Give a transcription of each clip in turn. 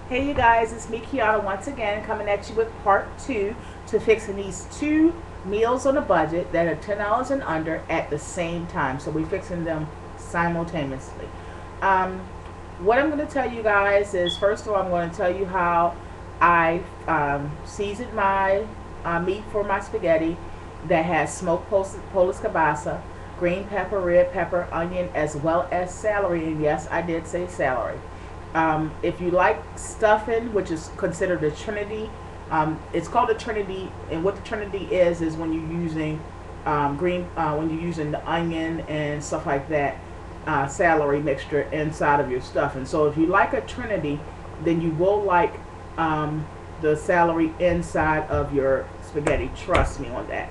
Hey you guys, it's me Kiana once again coming at you with part two to fixing these two meals on a budget that are $10 and under at the same time. So we're fixing them simultaneously. Um, what I'm going to tell you guys is, first of all, I'm going to tell you how I seasoned my meat for my spaghetti that has smoked Polish kielbasa, green pepper, red pepper, onion, as well as celery. And yes, I did say celery. If you like stuffing, which is considered a trinity, it's called a trinity. And what the trinity is when you're using when you're using the onion and stuff like that, celery mixture inside of your stuffing. So if you like a trinity, then you will like the celery inside of your spaghetti. Trust me on that.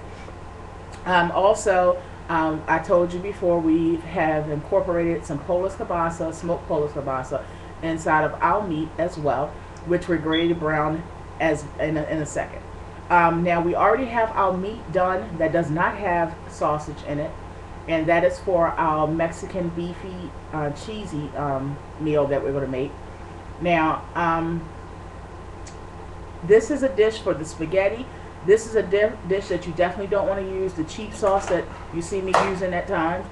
I told you before, we have incorporated some Polish kielbasa, smoked Polish kielbasa, inside of our meat as well, which we're going to brown as in a second. Now we already have our meat done that does not have sausage in it, and that is for our Mexican beefy cheesy meal that we're going to make. Now, this is a dish for the spaghetti. This is a dish that you definitely don't want to use the cheap sauce that you see me using at times.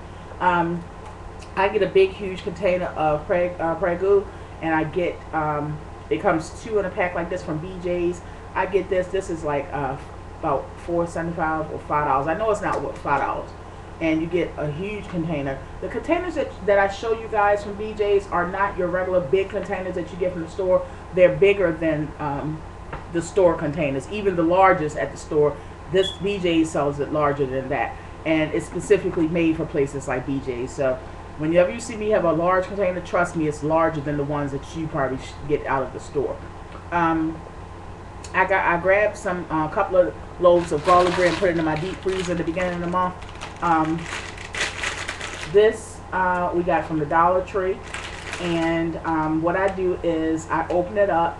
I get a big, huge container of Prego, and I get, it comes two in a pack like this from BJ's. I get this. This is like about $4.75 or $5. I know it's not what, $5. And you get a huge container. The containers that I show you guys from BJ's are not your regular big containers that you get from the store. They're bigger than the store containers. Even the largest at the store, this BJ's sells it larger than that. And it's specifically made for places like BJ's. So whenever you see me have a large container, trust me, it's larger than the ones that you probably get out of the store. I grabbed some couple of loaves of garlic bread and put it in my deep freezer at the beginning of the month. This we got from the Dollar Tree, and what I do is I open it up,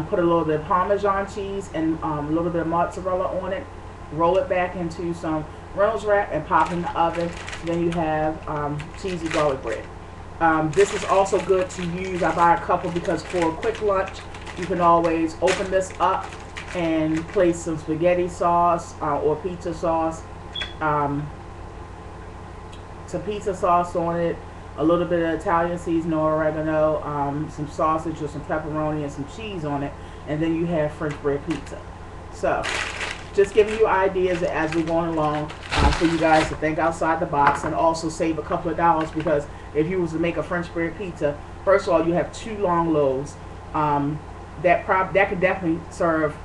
put a little bit of Parmesan cheese and a little bit of mozzarella on it, roll it back into some Reynolds wrap and pop in the oven. Then you have cheesy garlic bread. This is also good to use. I buy a couple because for a quick lunch, you can always open this up and place some spaghetti sauce or pizza sauce, some pizza sauce on it, a little bit of Italian seasoning or oregano, some sausage or some pepperoni and some cheese on it, and then you have French bread pizza. So just giving you ideas as we're going along for you guys to think outside the box and also save a couple of dollars, because if you was to make a French bread pizza, first of all, you have two long loaves. That could definitely serve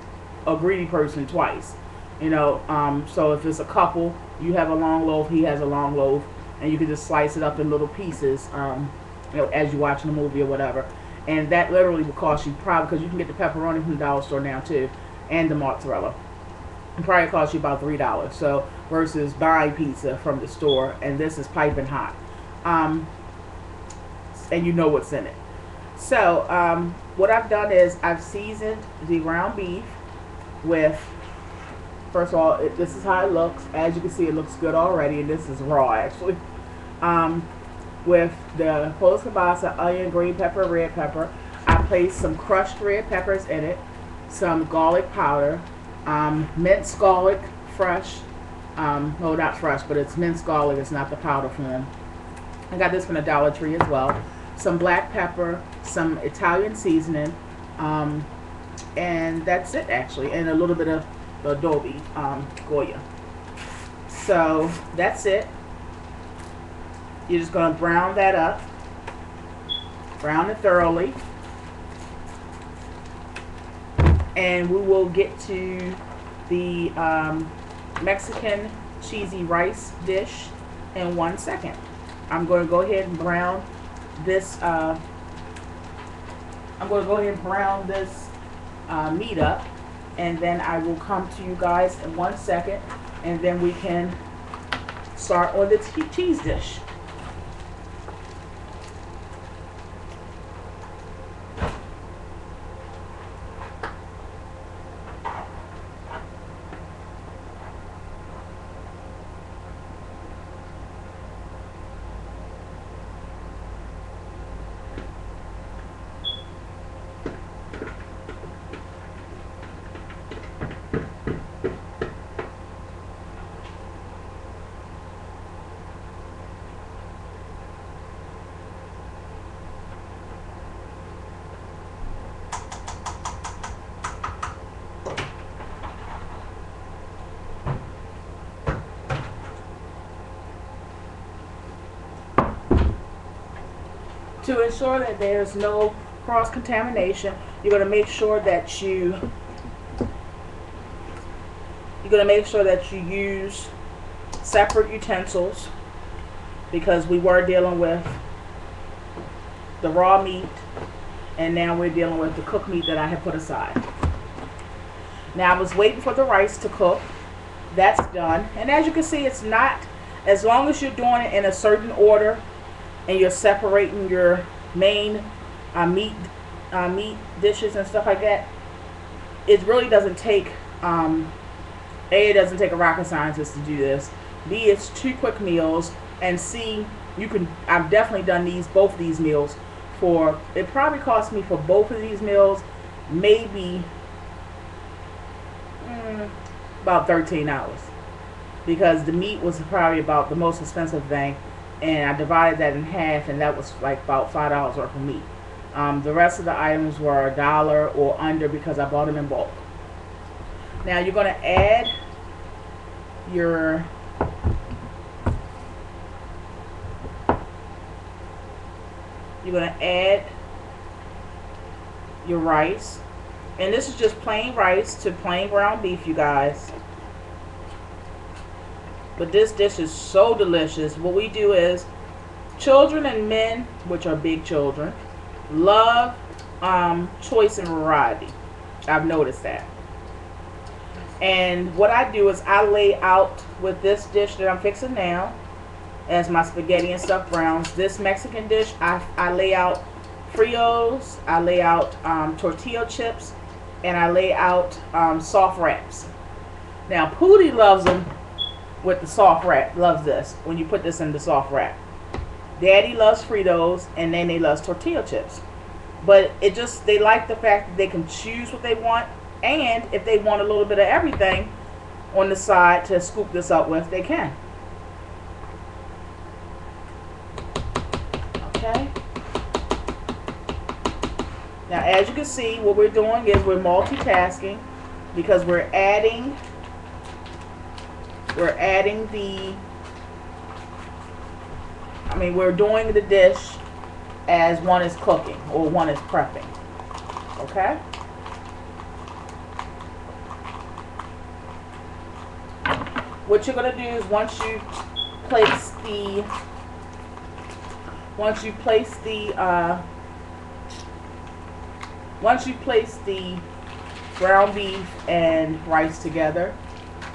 a greedy person twice. You know, so if it's a couple, you have a long loaf, he has a long loaf, and you can just slice it up in little pieces, you know, as you're watching a movie or whatever. And that literally will cost you, probably, because you can get the pepperoni from the dollar store now too, and the mozzarella. It probably cost you about $3. So versus buying pizza from the store, and this is piping hot, and you know what's in it. So what I've done is I've seasoned the ground beef with, first of all, this is how it looks. As you can see, it looks good already, and this is raw actually. With the Polish kielbasa, onion, green pepper, red pepper. I placed some crushed red peppers in it, some garlic powder, minced garlic, fresh. No, not fresh, but it's minced garlic. It's not the powder form. I got this from the Dollar Tree as well. Some black pepper, some Italian seasoning, and that's it actually, and a little bit of the adobe Goya. So that's it. You're just going to brown that up, brown it thoroughly, and we will get to the Mexican cheesy rice dish in 1 second. I'm going to go ahead and brown this. Meat up, and then I will come to you guys in 1 second, and then we can start on the cheese dish. To ensure that there's no cross-contamination, you're going to make sure that you're going to make sure that you use separate utensils, because we were dealing with the raw meat and now we're dealing with the cooked meat that I had put aside. Now I was waiting for the rice to cook. That's done. And as you can see, it's not, as long as you're doing it in a certain order and you're separating your main meat dishes and stuff like that, it really doesn't take it doesn't take a rocket scientist to do this. B, it's 2 quick meals, and C, I've definitely done both of these meals for, it probably cost me for both of these meals maybe about $13, because the meat was probably about the most expensive thing, and I divided that in half, and that was like about $5 worth of meat. The rest of the items were $1 or under because I bought them in bulk. Now you're going to add your rice, and this is just plain rice to plain ground beef, you guys. But this dish is so delicious. What we do is, children and men, which are big children, love choice and variety. I've noticed that. And what I do is I lay out with this dish that I'm fixing now as my spaghetti and stuffed browns. This Mexican dish, I lay out fritos, I lay out tortilla chips, and I lay out soft wraps. Now Poodie loves them with the soft wrap, loves this when you put this in the soft wrap. Daddy loves fritos, and then they love tortilla chips. But they like the fact that they can choose what they want, and if they want a little bit of everything on the side to scoop this up with, they can. Okay. Now as you can see, what we're doing is we're multitasking, because we're adding we're doing the dish as one is cooking or one is prepping. Okay? What you're going to do is once you place the ground beef and rice together,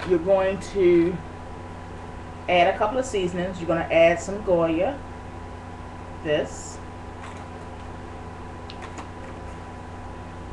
you're going to add a couple of seasonings. You're going to add some Goya, this.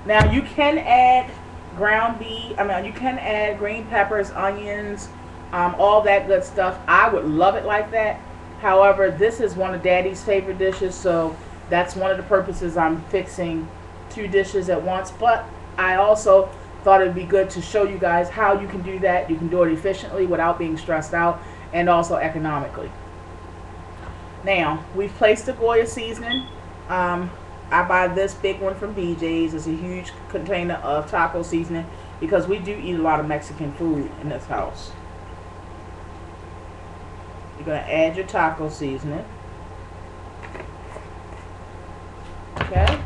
Now you can add you can add green peppers, onions, all that good stuff. I would love it like that. However, this is one of Daddy's favorite dishes, so that's one of the purposes I'm fixing 2 dishes at once. But I also thought it'd be good to show you guys how you can do that. You can do it efficiently without being stressed out, and also economically. Now, we've placed the Goya seasoning. I buy this big one from BJ's. It's a huge container of taco seasoning, because we do eat a lot of Mexican food in this house. You're going to add your taco seasoning. Okay.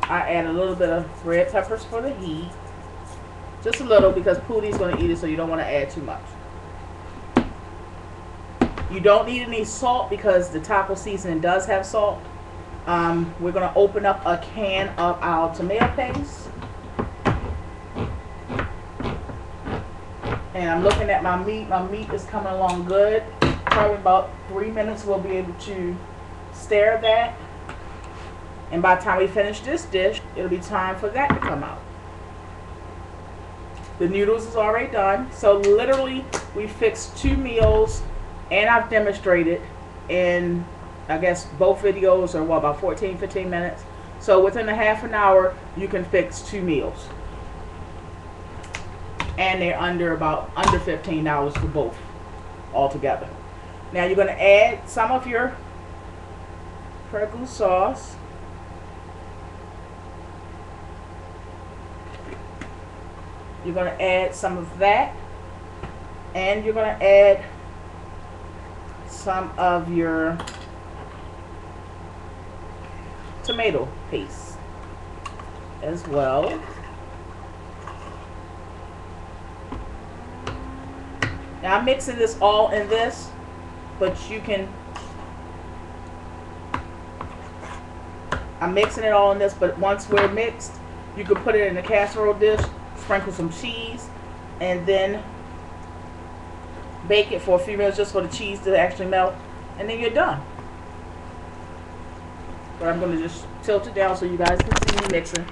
I add a little bit of red peppers for the heat. Just a little, because Poodie's going to eat it, so you don't want to add too much. You don't need any salt, because the taco seasoning does have salt. We're going to open up a can of our tomato paste. And I'm looking at my meat. My meat is coming along good. Probably about 3 minutes we'll be able to stir that. And by the time we finish this dish, it'll be time for that to come out. The noodles is already done. So literally, we fixed 2 meals, and I've demonstrated in, I guess, both videos are what, about 14-15 minutes. So within a half an hour, you can fix 2 meals. And they're under $15 for both altogether. Now you're going to add some of your Prego sauce. You're going to add some of that, and you're going to add some of your tomato paste as well. Now I'm mixing this all in this, but you can, I'm mixing it all in this, but once we're mixed, you can put it in a casserole dish, sprinkle some cheese, and then bake it for a few minutes just for the cheese to actually melt, and then you're done. But I'm going to just tilt it down so you guys can see me mixing.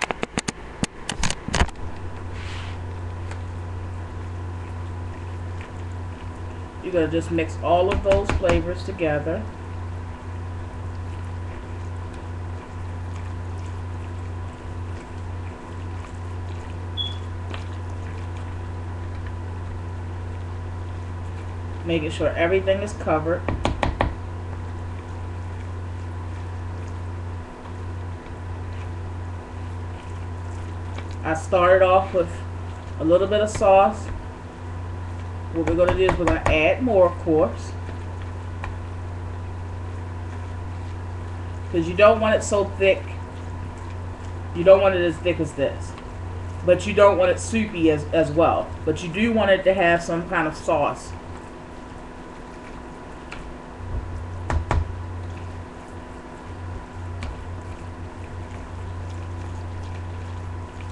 You're going to just mix all of those flavors together. Making sure everything is covered. I started off with a little bit of sauce. What we're going to do is we're going to add more, of course, because you don't want it so thick. You don't want it as thick as this, but you don't want it soupy as well. But you do want it to have some kind of sauce.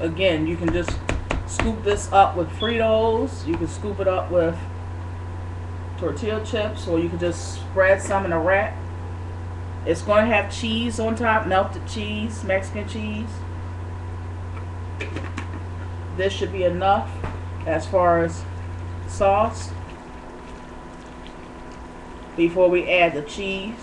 Again, you can just scoop this up with Fritos. You can scoop it up with tortilla chips, or you can just spread some in a wrap. It's going to have cheese on top, melted cheese, Mexican cheese. This should be enough as far as sauce before we add the cheese.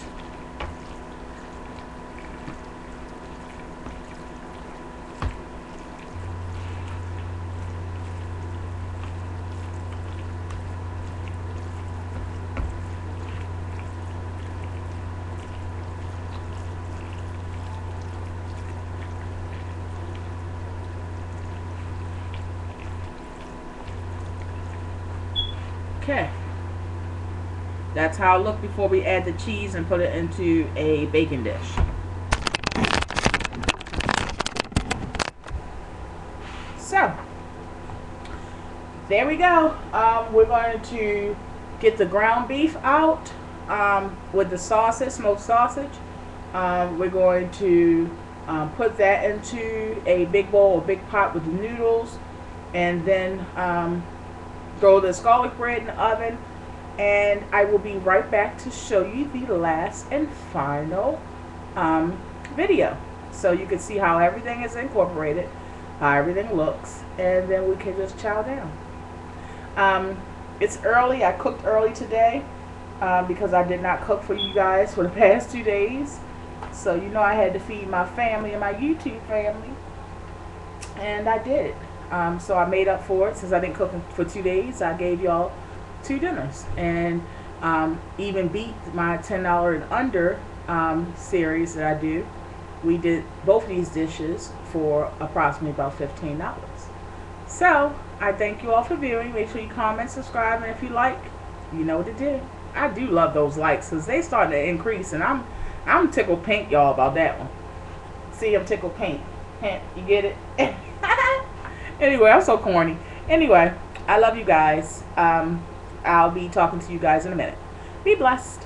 Okay, that's how it looked before we add the cheese and put it into a baking dish. So, there we go. We're going to get the ground beef out with the sausage, smoked sausage. We're going to put that into a big bowl or big pot with the noodles, and then throw the garlic bread in the oven, and I will be right back to show you the last and final video, so you can see how everything is incorporated, how everything looks, and then we can just chow down. It's early. I cooked early today because I did not cook for you guys for the past 2 days, so you know I had to feed my family and my YouTube family, and I did. So I made up for it. Since I didn't cook for 2 days, I gave y'all 2 dinners, and even beat my $10 and under series that I do. We did both these dishes for approximately about $15. So I thank you all for viewing. Make sure you comment, subscribe, and if you like, you know what to do. I do love those likes because they starting to increase, and I'm tickled pink, y'all, about that one. See, I'm tickled pink. You get it? Anyway, I'm so corny. Anyway, I love you guys. I'll be talking to you guys in a minute. Be blessed.